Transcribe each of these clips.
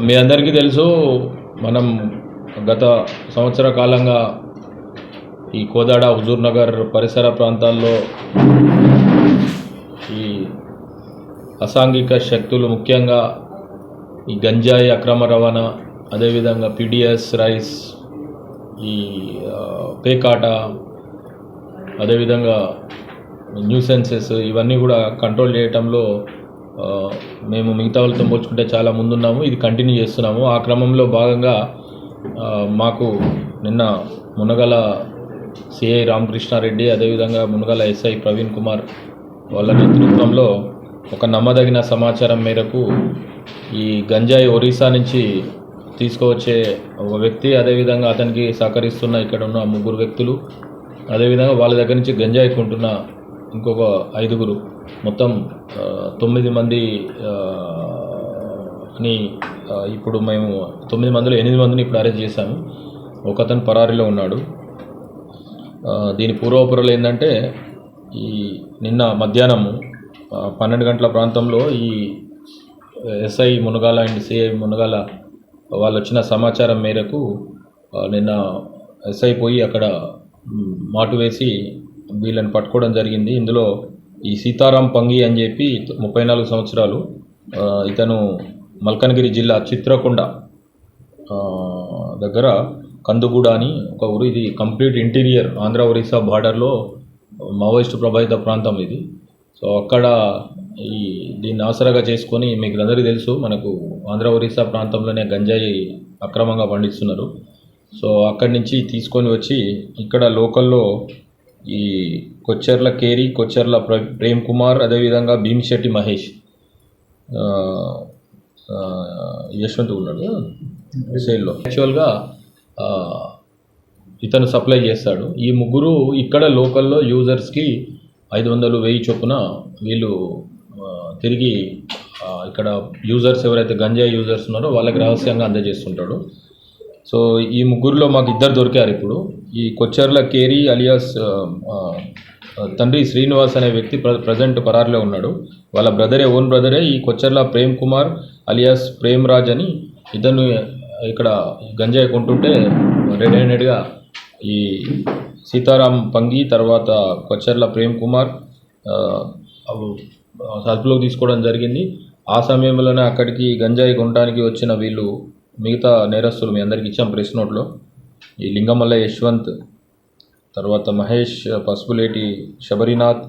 మీ అందరికీ తెలుసు, మనం గత సంవత్సర కాలంగా ఈ కోదాడ, హుజూర్ నగర్ పరిసర ప్రాంతాల్లో ఈ అసాంఘిక శక్తులు ముఖ్యంగా ఈ గంజాయి అక్రమ రవాణా, అదేవిధంగా పీడిఎస్ రైస్, ఈ పేకాట, అదేవిధంగా న్యూసెన్సెస్ ఇవన్నీ కూడా కంట్రోల్ చేయటంలో మేము మిగతా వాళ్ళతో పోల్చుకుంటే చాలా ముందున్నాము. ఇది కంటిన్యూ చేస్తున్నాము. ఆ క్రమంలో భాగంగా మాకు నిన్న మునగల సిఐ రామకృష్ణారెడ్డి, అదేవిధంగా మునగల ఎస్ఐ ప్రవీణ్ కుమార్ వాళ్ళ నేతృత్వంలో ఒక నమ్మదగిన సమాచారం మేరకు ఈ గంజాయి ఒరిస్సా నుంచి తీసుకువచ్చే ఒక వ్యక్తి, అదేవిధంగా అతనికి సహకరిస్తున్న ఇక్కడ ఉన్న 3 వ్యక్తులు, అదేవిధంగా వాళ్ళ దగ్గర నుంచి గంజాయి కొంటున్న ఇంకొక 5గురు, మొత్తం 9 మంది అని ఇప్పుడు మేము 9 మందిలో 8 మందిని ఇప్పుడు అరెస్ట్ చేశాము. ఒకతను పరారీలో ఉన్నాడు. దీని పూర్వపురలు ఏంటంటే, ఈ నిన్న మధ్యాహ్నం 12 గంటల ప్రాంతంలో ఈ SI Munagala and CI Munagala వాళ్ళు వచ్చిన సమాచారం మేరకు నిన్న ఎస్ఐ పోయి అక్కడ మాటు వేసి వీళ్ళని పట్టుకోవడం జరిగింది. ఇందులో ఈ సీతారాం పంగి అని చెప్పి 34 సంవత్సరాలు, ఇతను మల్కనగిరి జిల్లా చిత్రకొండ దగ్గర కందుగూడ అని ఒక ఊరు. ఇది కంప్లీట్ ఇంటీరియర్ ఆంధ్ర ఒరిస్సా బార్డర్లో మావోయిస్టు ప్రభావిత ప్రాంతం ఇది. సో అక్కడ దీన్ని ఆసరాగా చేసుకొని, మీకు అందరికీ తెలుసు, మనకు ఆంధ్ర ఒరిస్సా ప్రాంతంలోనే గంజాయి అక్రమంగా పండిస్తున్నారు. సో అక్కడి నుంచి తీసుకొని వచ్చి ఇక్కడ లోకల్లో ఈ కొచ్చెర్ల కేరి, కొచ్చెర్ల ప్రేమ్ కుమార్, అదేవిధంగా భీమిశెట్టి మహేష్, యశ్వంత్ ఉన్నాడు సేల్లో. యాక్చువల్గా ఇతను సప్లై చేస్తాడు. ఈ 3 ఇక్కడ లోకల్లో యూజర్స్కి 500, 1000 చొప్పున వీళ్ళు తిరిగి ఇక్కడ యూజర్స్ ఎవరైతే గంజాయి యూజర్స్ ఉన్నారో వాళ్ళకి రహస్యంగా అందజేస్తుంటాడు. సో ఈ 3లో మాకు 2 దొరికారు. ఇప్పుడు ఈ కొచ్చెర్ల కేరీ అలియాస్ తండ్రి శ్రీనివాస్ అనే వ్యక్తి ప్రజెంట్ పరారిలో ఉన్నాడు. వాళ్ళ ఓన్ బ్రదరే ఈ కొచ్చెర్ల ప్రేమ్ కుమార్ అలియాస్ ప్రేమ్ రాజ్ అని ఇతను ఇక్కడ గంజాయి కొంటుంటే రెడ్ హ్యాండెడ్గా ఈ సీతారాం పంగి, తర్వాత కొచ్చెర్ల ప్రేమ్ కుమార్ అదుపులోకి తీసుకోవడం జరిగింది. ఆ సమయంలోనే అక్కడికి గంజాయి కొనడానికి వచ్చిన వీళ్ళు మిగతా నేరస్తులు మీ అందరికీ ఇచ్చాం ప్రెస్ నోట్లో. ఈ లింగమల్ల యశ్వంత్, తర్వాత మహేష్, పసుపులేటి శబరినాథ్,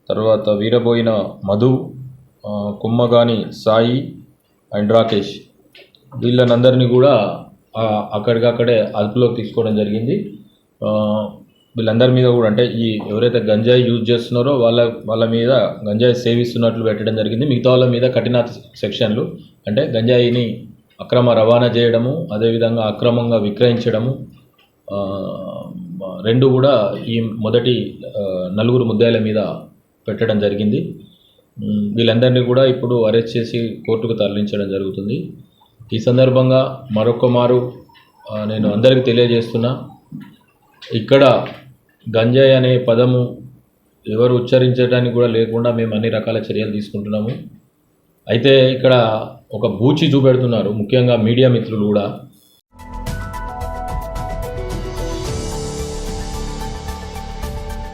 తర్వాత వీరబోయిన మధు, కుమ్మగాని సాయి అండ్ రాకేష్, వీళ్ళనందరినీ కూడా అక్కడికక్కడే అదుపులోకి తీసుకోవడం జరిగింది. వీళ్ళందరి మీద కూడా, అంటే ఈ ఎవరైతే గంజాయి యూజ్ చేస్తున్నారో వాళ్ళ మీద గంజాయి సేవిస్తున్నట్లు పెట్టడం జరిగింది. మిగతా వాళ్ళ మీద కఠిన సెక్షన్లు, అంటే గంజాయిని అక్రమ రవాణా చేయడము, అదేవిధంగా అక్రమంగా విక్రయించడము, 2 కూడా ఈ మొదటి 4 ముద్దాయిల మీద పెట్టడం జరిగింది. వీళ్ళందరినీ కూడా ఇప్పుడు అరెస్ట్ చేసి కోర్టుకు తరలించడం జరుగుతుంది. ఈ సందర్భంగా మరొక మారు నేను అందరికీ తెలియజేస్తున్నా, ఇక్కడ గంజాయి అనే పదము ఎవరు ఉచ్చరించడానికి కూడా లేకుండా మేము అన్ని రకాల చర్యలు తీసుకుంటున్నాము. అయితే ఇక్కడ ఒక బూచి చూపెడుతున్నారు, ముఖ్యంగా మీడియా మిత్రులు కూడా.